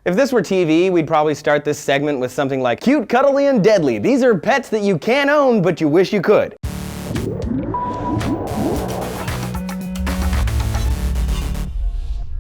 If this were TV, we'd probably start this segment with something like, cute, cuddly, and deadly. These are pets that you can't own, but you wish you could.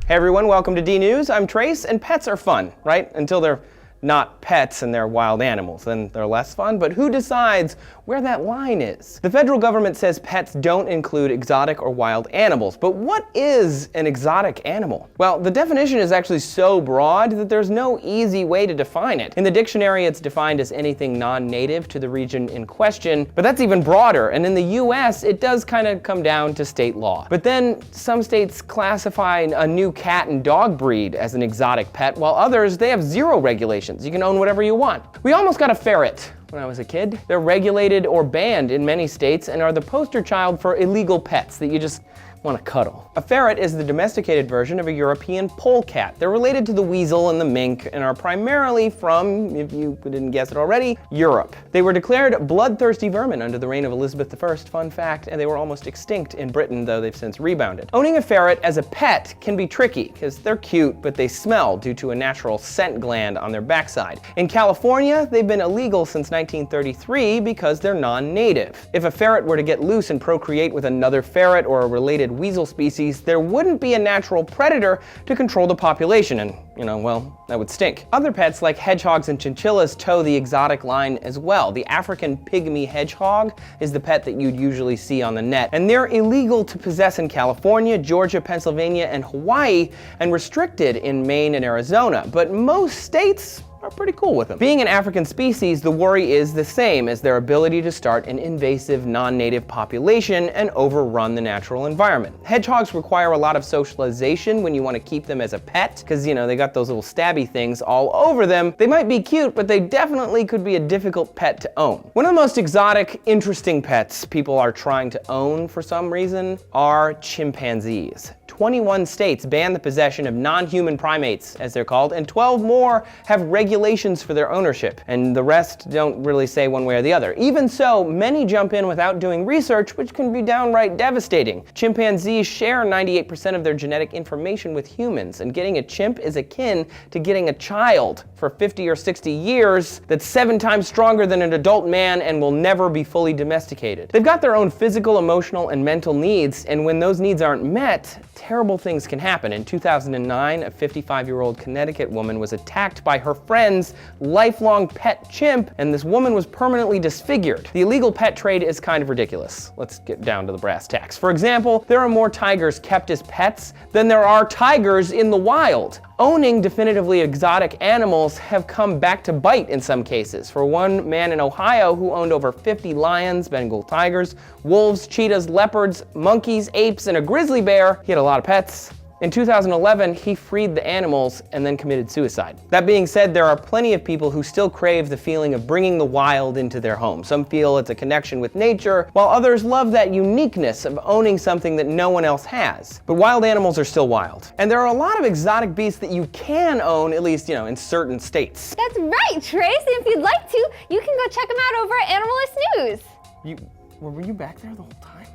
Hey everyone, welcome to D News. I'm Trace, and pets are fun, right? Until they're not pets and they're wild animals. Then they're less fun, but who decides where that line is? The federal government says pets don't include exotic or wild animals, but what is an exotic animal? Well, the definition is actually so broad that there's no easy way to define it. In the dictionary, it's defined as anything non-native to the region in question, but that's even broader, and in the US, it does kind of come down to state law. But then some states classify a new cat and dog breed as an exotic pet, while others, they have zero regulations. You can own whatever you want. We almost got a ferret when I was a kid. They're regulated or banned in many states and are the poster child for illegal pets that you just want to cuddle. A ferret is the domesticated version of a European polecat. They're related to the weasel and the mink and are primarily from, if you didn't guess it already, Europe. They were declared bloodthirsty vermin under the reign of Elizabeth I, fun fact, and they were almost extinct in Britain, though they've since rebounded. Owning a ferret as a pet can be tricky because they're cute, but they smell due to a natural scent gland on their backside. In California, they've been illegal since 1933 because they're non-native. If a ferret were to get loose and procreate with another ferret or a related weasel species, there wouldn't be a natural predator to control the population, and, well, that would stink. Other pets like hedgehogs and chinchillas toe the exotic line as well. The African pygmy hedgehog is the pet that you'd usually see on the net, and they're illegal to possess in California, Georgia, Pennsylvania, and Hawaii, and restricted in Maine and Arizona, but most states are pretty cool with them. Being an African species, the worry is the same as their ability to start an invasive non-native population and overrun the natural environment. Hedgehogs require a lot of socialization when you want to keep them as a pet, because they got those little stabby things all over them. They might be cute, but they definitely could be a difficult pet to own. One of the most exotic, interesting pets people are trying to own for some reason are chimpanzees. 21 states ban the possession of non-human primates, as they're called, and 12 more have regulations for their ownership, and the rest don't really say one way or the other. Even so, many jump in without doing research, which can be downright devastating. Chimpanzees share 98% of their genetic information with humans, and getting a chimp is akin to getting a child for 50 or 60 years that's 7 times stronger than an adult man and will never be fully domesticated. They've got their own physical, emotional, and mental needs, and when those needs aren't met, terrible things can happen. In 2009, a 55-year-old Connecticut woman was attacked by her friend's lifelong pet chimp, and this woman was permanently disfigured. The illegal pet trade is kind of ridiculous. Let's get down to the brass tacks. For example, there are more tigers kept as pets than there are tigers in the wild. Owning definitively exotic animals have come back to bite in some cases. For one man in Ohio who owned over 50 lions, Bengal tigers, wolves, cheetahs, leopards, monkeys, apes, and a grizzly bear, he had a lot of pets. In 2011, he freed the animals and then committed suicide. That being said, there are plenty of people who still crave the feeling of bringing the wild into their home. Some feel it's a connection with nature, while others love that uniqueness of owning something that no one else has. But wild animals are still wild. And there are a lot of exotic beasts that you can own, at least, in certain states. That's right, Trace. And if you'd like to, you can go check them out over at Animalist News. Were you back there the whole time?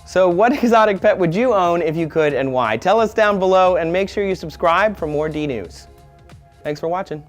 So what exotic pet would you own if you could, and why? Tell us down below, and make sure you subscribe for more D News. Thanks for watching.